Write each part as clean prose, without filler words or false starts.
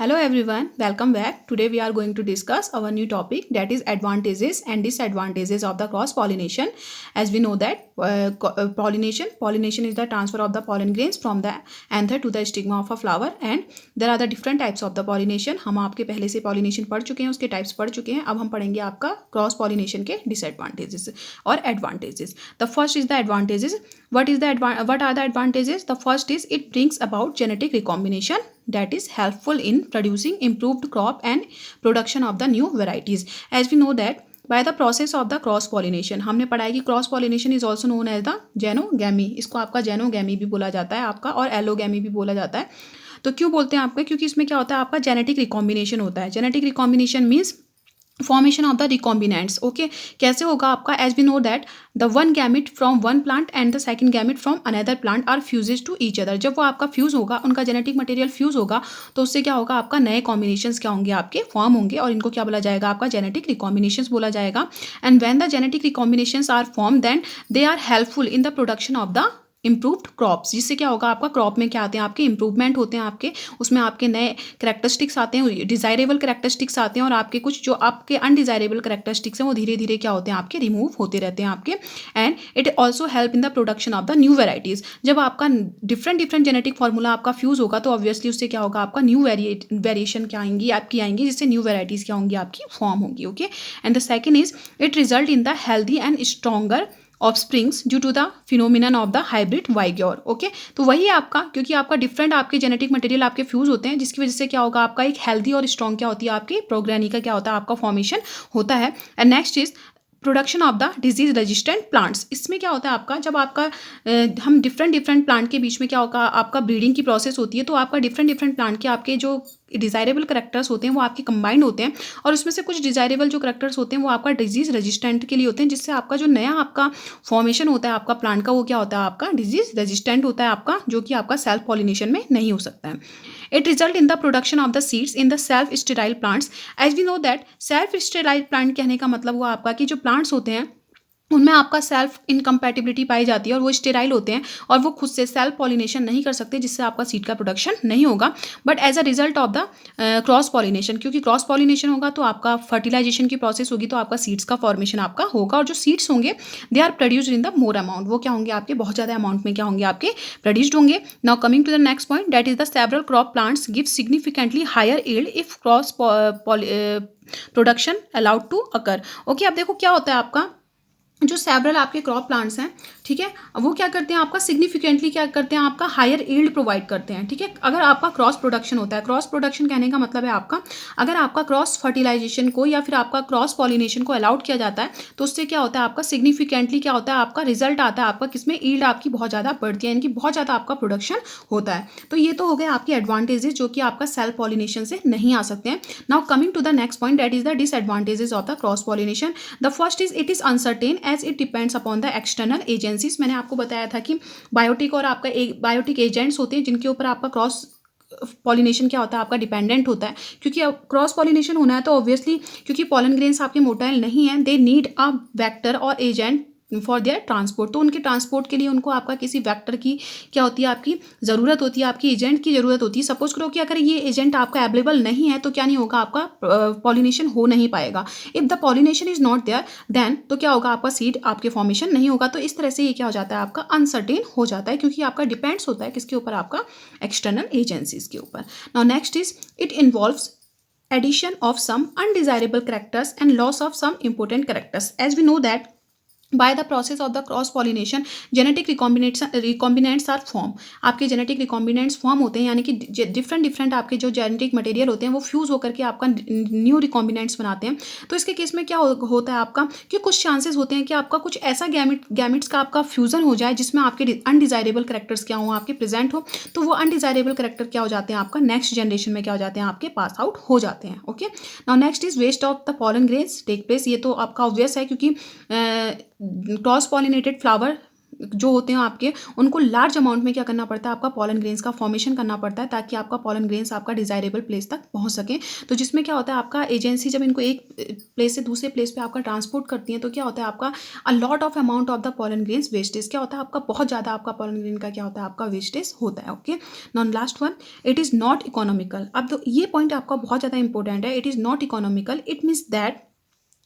Hello everyone, welcome back. Today we are going to discuss our new topic, that is advantages and disadvantages of the cross pollination. As we know that pollination is the transfer of the pollen grains from the anther to the stigma of a flower, and there are the different types of the pollination. हम आपके पहले से pollination पढ़ चुके हैं, उसके types पढ़ चुके हैं. अब हम पढ़ेंगे आपका cross pollination के disadvantages और advantages. The first is the advantages. What are the advantages? The first is it brings about genetic recombination that is helpful in producing improved crop and production of the new varieties. As we know that by the process of the cross pollination, हमने पढ़ा है कि cross pollination is also known as the genogamy. इसको आपका genogamy भी बोला जाता है आपका, और allogamy भी बोला जाता है. तो क्यों बोलते हैं आपका? क्योंकि इसमें क्या होता है, आपका जेनेटिक रिकॉम्बिनेशन होता है. Genetic recombination means formation of the recombinants. Okay, कैसे होगा आपका? As we know that the one gamete from one plant and the second gamete from another plant are fuses to each other. जब वो आपका fuse होगा, उनका genetic material fuse होगा, तो उससे क्या होगा, आपका नए कॉम्बिनेशंस क्या होंगे, आपके फॉर्म होंगे, और इनको क्या बोला जाएगा, आपका जेनेटिक रिकॉम्बिनेशंस बोला जाएगा. And when the genetic recombinations are form, then they are helpful in the production of the improved crops. जिससे क्या होगा, आपका क्रॉप में क्या आते हैं, आपके इंप्रूवमेंट होते हैं, आपके उसमें आपके नए करेक्टरिस्टिक्स आते हैं, डिजायरेबल करेक्टरिस्टिक्स आते हैं, और आपके कुछ जो आपके अनडिजायरेबल करेक्टरिस्टिक्स हैं वो धीरे धीरे क्या होते हैं, आपके रिमूव होते रहते हैं आपके. And it also help in the production of the new varieties. जब आपका डिफरेंट जेनेटिक फार्मूला आपका फ्यूज होगा, तो ऑब्वियसली उससे क्या होगा, आपका न्यू वेरिएशन क्या आएंगी, आपकी आएंगी, जिससे न्यू वेराइटीज़ क्या होंगी, आपकी फॉर्म होंगी. Okay, and the second is it result in the healthy and stronger offsprings due to the phenomenon of the hybrid vigour. Okay, तो वही आपका, क्योंकि आपका डिफरेंट आपके जेनेटिक मटेरियल आपके फ्यूज होते हैं, जिसकी वजह से क्या होगा, आपका एक हेल्दी और स्ट्रॉन्ग क्या होती है, आपकी प्रोग्रेनी का क्या होता है, आपका फॉर्मेशन होता है. And next is production of the disease resistant plants. इसमें क्या होता है आपका, जब आपका हम डिफरेंट प्लांट के बीच में क्या होगा, आपका ब्रीडिंग की प्रोसेस होती है, तो आपका डिफरेंट प्लांट के आपके जो डिज़ायरेबल करेक्टर्स होते हैं वो आपके कंबाइंड होते हैं, और उसमें से कुछ डिज़ायरेबल जो करेक्टर्स होते हैं वो आपका डिजीज़ रेजिस्टेंट के लिए होते हैं, जिससे आपका जो नया आपका फॉर्मेशन होता है आपका प्लांट का, वो क्या होता है, आपका डिजीज़ रेजिस्टेंट होता है आपका, जो कि आपका सेल्फ पॉलिनेशन में नहीं हो सकता है. It result in the production of the seeds in the self sterile plants. As we know that self sterile plant कहने का मतलब हुआ आपका कि जो प्लांट्स होते हैं उनमें आपका सेल्फ इनकम्पैटिबिलिटी पाई जाती है, और वो स्टेराइल होते हैं, और वो खुद से सेल्फ पॉलिनेशन नहीं कर सकते, जिससे आपका सीड का प्रोडक्शन नहीं होगा. But as a result of the cross pollination, क्योंकि क्रॉस पॉलिनेशन होगा तो आपका फर्टिलाइजेशन की प्रोसेस होगी, तो आपका सीड्स का फॉर्मेशन आपका होगा, और जो सीड्स होंगे they are produced in the more amount. वो क्या होंगे, आपके बहुत ज़्यादा अमाउंट में क्या होंगे, आपके प्रोड्यूस्ड होंगे. Now coming to the next point, that is the several crop plants give significantly higher yield if cross production allowed to occur. Okay, अब देखो क्या होता है आपका, जो सेवरल आपके क्रॉप प्लांट्स हैं, ठीक है, वो क्या करते हैं, आपका सिग्निफिकेंटली क्या करते हैं, आपका हायर यील्ड प्रोवाइड करते हैं. ठीक है, अगर आपका क्रॉस प्रोडक्शन होता है, क्रॉस प्रोडक्शन कहने का मतलब है आपका, अगर आपका क्रॉस फर्टिलाइजेशन को या फिर आपका क्रॉस पॉलिनेशन को अलाउड किया जाता है, तो उससे क्या होता है, आपका सिग्निफिकेंटली क्या होता है, आपका रिजल्ट आता है आपका किसमें, यील्ड आपकी बहुत ज़्यादा बढ़ती है, इनकी बहुत ज़्यादा आपका प्रोडक्शन होता है. तो ये तो हो गए आपके एडवांटेजेस, जो कि आपका सेल्फ पॉलिनेशन से नहीं आ सकते हैं. Now coming to the next point, that is the disadvantages of the cross pollination. The first is it is uncertain as it depends upon the external agencies. मैंने आपको बताया था कि बायोटिक और आपका बायोटिक एजेंट्स होते हैं, जिनके ऊपर आपका क्रॉस पॉलिनेशन क्या होता है, आपका डिपेंडेंट होता है. क्योंकि अब क्रॉस पॉलिनेशन होना है तो ऑब्वियसली, क्योंकि पॉलन ग्रेन्स आपके मोटाइल नहीं है, दे नीड अ वेक्टर और एजेंट फॉर देयर ट्रांसपोर्ट. तो उनके ट्रांसपोर्ट के लिए उनको आपका किसी वेक्टर की क्या होती है, आपकी ज़रूरत होती है, आपकी एजेंट की ज़रूरत होती है. सपोज करो कि अगर ये एजेंट आपका अवेलेबल नहीं है, तो क्या नहीं होगा, आपका पॉलिनेशन हो नहीं पाएगा. If the pollination is not there, then तो क्या होगा, आपका सीड आपके फॉर्मेशन नहीं होगा. तो इस तरह से ये क्या हो जाता है, आपका अनसर्टेन हो जाता है, क्योंकि आपका डिपेंड्स होता है किसके ऊपर, आपका एक्सटर्नल एजेंसीज के ऊपर. Now next is it involves addition of some undesirable characters and loss of some important characters. As we know that by the process of the cross pollination genetic recombinants are formed. आपके genetic recombinants form होते हैं, यानी कि different आपके जो genetic material होते हैं वो फ्यूज होकर के आपका न्यू रिकॉम्बिनेंट्स बनाते हैं. तो इसके केस में क्या होता है आपका, कि कुछ चांसेस होते हैं कि आपका कुछ ऐसा गैमिट्स का आपका फ्यूजन हो जाए जिसमें आपके अनडिजायरेबल करेक्टर्स क्या हो, आपके प्रेजेंट हो. तो वो अनडिजायरेबल करेक्टर क्या हो जाते हैं, आपका नेक्स्ट जनरेशन में क्या हो जाते हैं, आपके पास आउट हो जाते हैं. Okay, now next is waste of the pollen grains take place. ये तो आपका ऑब्वियस है, क्योंकि क्रॉस पॉलिनेटेड फ्लावर जो होते हैं आपके, उनको लार्ज अमाउंट में क्या करना पड़ता है, आपका पॉलन ग्रेन्स का फॉर्मेशन करना पड़ता है, ताकि आपका पॉलन ग्रेन्स आपका डिजायरेबल प्लेस तक पहुंच सके। तो जिसमें क्या होता है, आपका एजेंसी जब इनको एक प्लेस से दूसरे प्लेस पे आपका ट्रांसपोर्ट करती है, तो क्या होता है, आपका a lot of amount of the pollen grains wastage, क्या होता है, आपका बहुत ज़्यादा आपका पॉलन ग्रेन का क्या होता है, आपका वेस्टेज होता है। Okay, non last one, it is not economical. अब तो ये पॉइंट आपका बहुत ज़्यादा इंपॉर्टेंट है। It is not economical, it means that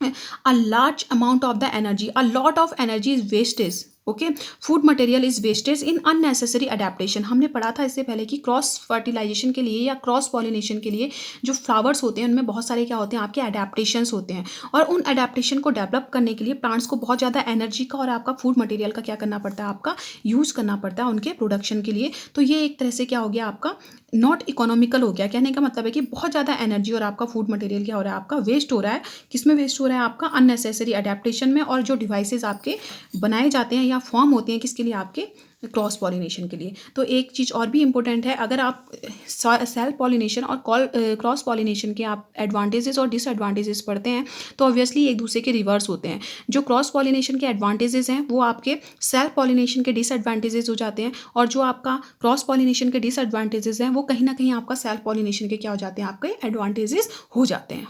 a large amount of the energy, a lot of energy is wastage. Okay, food material is wastage in unnecessary adaptation. हमने पढ़ा था इससे पहले कि क्रॉस फर्टिलाइजेशन के लिए या क्रॉस पॉलिनेशन के लिए जो फ्लावर्स होते हैं उनमें बहुत सारे क्या होते हैं, आपके अडेप्टेशंस होते हैं, और उन अडेप्टेशन को डेवलप करने के लिए प्लांट्स को बहुत ज़्यादा एनर्जी का और आपका फूड मटेरियल का क्या करना पड़ता है, आपका यूज़ करना पड़ता है उनके प्रोडक्शन के लिए। तो ये एक तरह से क्या हो गया, आपका नॉट इकोनॉमिकल हो गया। कहने का मतलब है कि बहुत ज़्यादा एनर्जी और आपका फूड मटेरियल क्या हो रहा है, आपका वेस्ट हो रहा है। किसमें वेस्ट हो रहा है, आपका अननेसेसरी अडेप्टेशन में, और जो डिवाइसेस आपके बनाए जाते हैं या फॉर्म होते हैं किसके लिए, आपके क्रॉस पॉलिनेशन के लिए। तो एक चीज़ और भी इंपॉर्टेंट है, अगर आप सेल्फ पॉलिनेशन और क्रॉस पॉलिनेशन के आप एडवांटेजेस और डिसएडवांटेजेस पढ़ते हैं, तो ऑब्वियसली एक दूसरे के रिवर्स होते हैं। जो क्रॉस पॉलिनेशन के एडवांटेजेस हैं वो आपके सेल्फ पॉलिनेशन के डिसएडवांटेजेस हो जाते हैं, और जो आपका क्रॉस पॉलिनेशन के डिसएडवांटेजेस हैं वो कहीं ना कहीं आपका सेल्फ पॉलिनेशन के क्या हो जाते हैं, आपके एडवांटेजेस हो जाते हैं।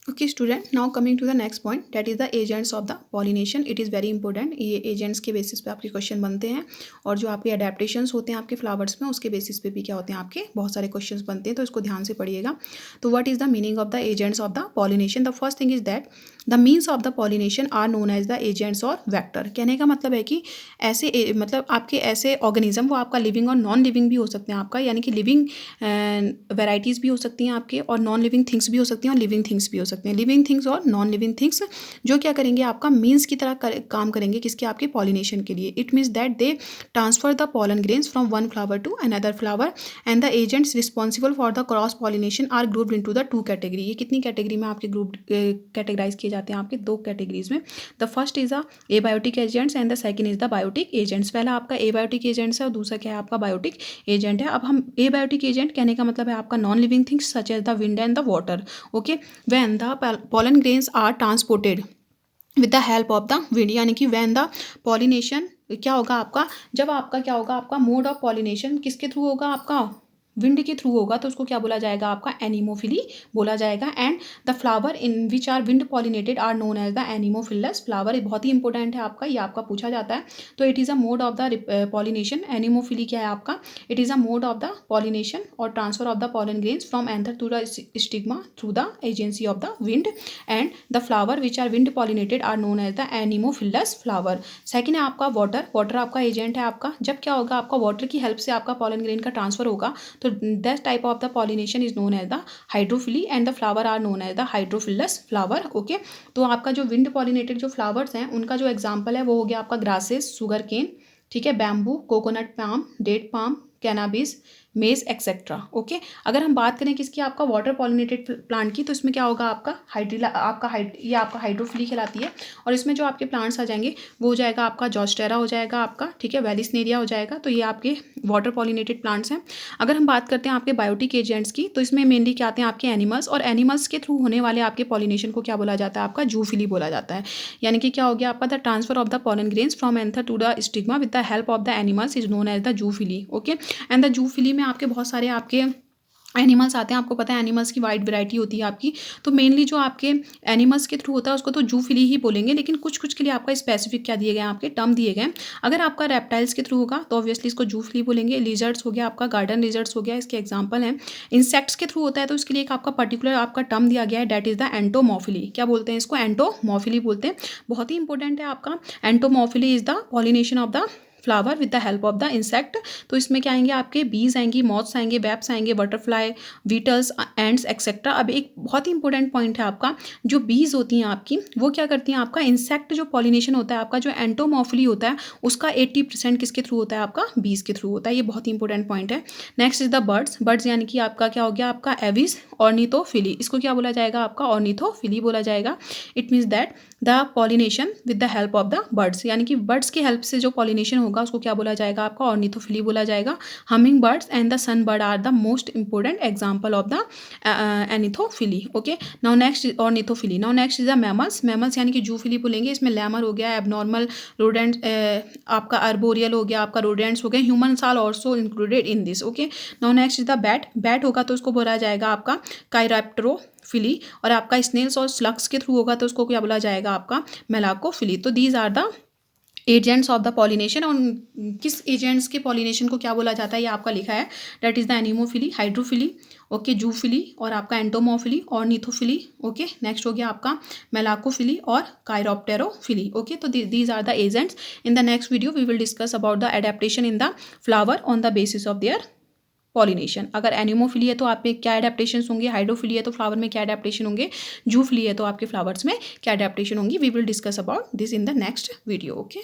Okay student, now coming to the next point, that is the agents of the pollination. It is very important. ये एजेंट्स के बेसिस पे आपके क्वेश्चन बनते हैं, और जो आपके अडेप्टेशंस होते हैं आपके फ्लावर्स में, उसके बेसिस पे भी क्या होते हैं, आपके बहुत सारे क्वेश्चंस बनते हैं। तो इसको ध्यान से पढ़िएगा। तो what is the meaning of the agents of the pollination? The first thing is that the means of the pollination are known as the agents और वेक्टर। कहने का मतलब है कि ऐसे मतलब आपके ऐसे ऑर्गेनिज्म, वो आपका लिविंग और नॉन लिविंग भी हो सकते हैं आपका, यानी कि लिविंग वेराइटीज़ भी हो सकती हैं आपके, और नॉन लिविंग थिंग्स भी हो सकती हैं, और लिविंग थिंग्स भी हो सकते हैं। लिविंग थिंग्स और नॉन लिविंग थिंग्स जो क्या करेंगे, आपका मीन्स की तरह काम करेंगे किसके, आपके पॉलिनेशन के लिए। It means that they transfer the pollen grains from one flower to another flower, and the agents responsible for the cross pollination are grouped into the two category. ये कितनी कैटेगरी में आपके ग्रुप कैटेगराइज किए जाते हैं, आपके दो categories में। The first is the abiotic agents and the second is the biotic agents. पहला आपका एबायोटिक एजेंट्स है और दूसरा क्या है, आपका बायोटिक एजेंट है। अब हम एबायोटिक एजेंट कहने का मतलब है आपका non living things such as the wind and the water. Okay, when the pollen grains are transported with the help of the wind, यानी कि when the pollination क्या होगा आपका, जब आपका क्या होगा, आपका मोड ऑफ पॉलिनेशन किसके थ्रू होगा, आपका विंड के थ्रू होगा, तो उसको क्या बोला जाएगा, आपका एनिमोफिली बोला जाएगा। And the flower in which are wind pollinated are known as the anemophilous flower. ये बहुत ही इंपॉर्टेंट है आपका, ये आपका पूछा जाता है। तो it is a mode of the pollination. Anemophily क्या है आपका, it is a mode of the pollination और transfer of the pollen grains from anther to the stigma through the agency of the wind, and the flower which are wind pollinated are known as the anemophilous flower. Second है आपका water. Water आपका agent है आपका। जब क्या होगा, आपका water की हेल्प से आपका पॉलन ग्रेन का ट्रांसफर होगा, तो that type of the pollination is known as the hydrophily and the flower are known as the hydrophilous flower. Okay, तो आपका जो विंड पॉलिनेटेड जो फ्लावर्स हैं उनका जो एग्जांपल है वो हो गया आपका ग्रासेस, सुगर केन, ठीक है, bamboo, coconut palm, date palm, cannabis, maize etcetera. Okay, अगर हम बात करें किसकी, आपका वाटर पॉलिनेटेड प्लांट की, तो इसमें क्या होगा, आपका ये आपका हाइड्रोफिली कहलाती है। और इसमें जो आपके प्लांट्स आ जाएंगे वो हो जाएगा आपका जॉस्टेरा हो जाएगा आपका, ठीक है, वेलिसनेरिया हो जाएगा। तो ये आपके वाटर पॉलिनेटेड प्लांट्स हैं। अगर हम बात करते हैं आपके बायोटिक एजेंट्स की, तो इसमें मेनली क्या आते हैं, आपके एनिमल्स, और एनिमल्स के थ्रू होने वाले आपके पॉलिनेशन को क्या बोला जाता है, आपका जूफिली बोला जाता है। यानी कि क्या हो गया आपका, the transfer of the pollen grains from anther to the stigma with the help of the animals is known as the zoophily. Okay, and the zoophily में आपके बहुत सारे आपके एनिमल्स आते हैं। आपको पता है एनिमल्स की वाइड वैरायटी होती है आपकी, तो मेनली जो आपके एनिमल्स के थ्रू होता है उसको तो जूफिली ही बोलेंगे, लेकिन कुछ कुछ के लिए आपका स्पेसिफिक क्या दिए गए हैं, आपके टर्म दिए गए हैं। अगर आपका रेप्टाइल्स के थ्रू होगा तो ऑब्वियसली इसको जूफिली बोलेंगे। लिजर्ड्स हो गया आपका, गार्डन लिजर्ड्स हो गया, इसके एग्जाम्पल हैं। इंसेक्ट्स के थ्रू होता है तो इसके लिए एक आपका पर्टिकुलर आपका टर्म दिया गया है, डेट इज द एंटोमॉफिली। क्या बोलते हैं इसको, एंटोमॉफिली बोलते हैं। बहुत ही इंपॉर्टेंट है आपका। Entomophily is the pollination of the flower with the help of the insect. तो इसमें क्या आएंगे, आपके बीज आएंगी, मॉथ्स आएंगे, वेब्स आएंगे, बटरफ्लाई, बीटल्स, एंड्स एक्सेट्रा। अब एक बहुत ही इंपॉर्टेंट पॉइंट है आपका, जो बीज होती हैं आपकी वो क्या करती हैं, आपका इंसेक्ट जो पॉलिनेशन होता है आपका, जो एंटोमॉफिली होता है उसका 80% किसके थ्रू होता है, आपका बीज के थ्रू होता है। ये बहुत ही इंपॉर्टेंट पॉइंट है। Next is the birds. Birds यानी कि आपका क्या हो गया, आपका एविस ऑर्निथोफिली। इसको क्या बोला जाएगा, आपका ऑर्निथोफिली बोला जाएगा। It means that the pollination with the help of the birds, यानी कि बर्ड्स की हेल्प से जो पॉलिनेशन होगा होगा उसको क्या बोला जाएगा आपका ऑर्निथोफिली बोला जाएगा। Humming birds and the sun bird are the most important example of the ornithophily. Okay, now next ornithophily. Now next is the mammals. Mammals यानी कि जूफिली बोलेंगे, इसमें लैमर हो गया, एबनॉर्मल रोडेंट, आपका अर्बोरियल हो गया, आपका रोडेंट्स हो गए, humans are also included in this. Okay, now next is the bat. Bat होगा तो उसको बोला जाएगा आपका काइरेप्टेरोफिली, और आपका स्नेल्स और स्लग्स के थ्रू होगा तो उसको क्या बोला जाएगा आपका मेलाकोफिली। तो these are the agents of the pollination. और किस एजेंट्स के पॉलिनेशन को क्या बोला जाता है ये आपका लिखा है, that is the anemophily, hydrophily, okay, zoophily, और आपका एंटोमोफिली, ऑर्निथोफिली। ओके, नेक्स्ट हो गया आपका मेलाकोफिली और काइरोप्टेरोफिली। ओके, तो these are the agents. In the next video we will discuss about the adaptation in the flower on the basis of their pollination. अगर anemophily है तो आप में क्या एडेप्टेशन होंगे, हाइड्रोफिली है तो फ्लावर में क्या एडेप्टेशन होंगे, जूफिली है तो आपके फ्लावर्स में क्या एडेप्टेशन होंगी। We will discuss about this in the next video. Okay.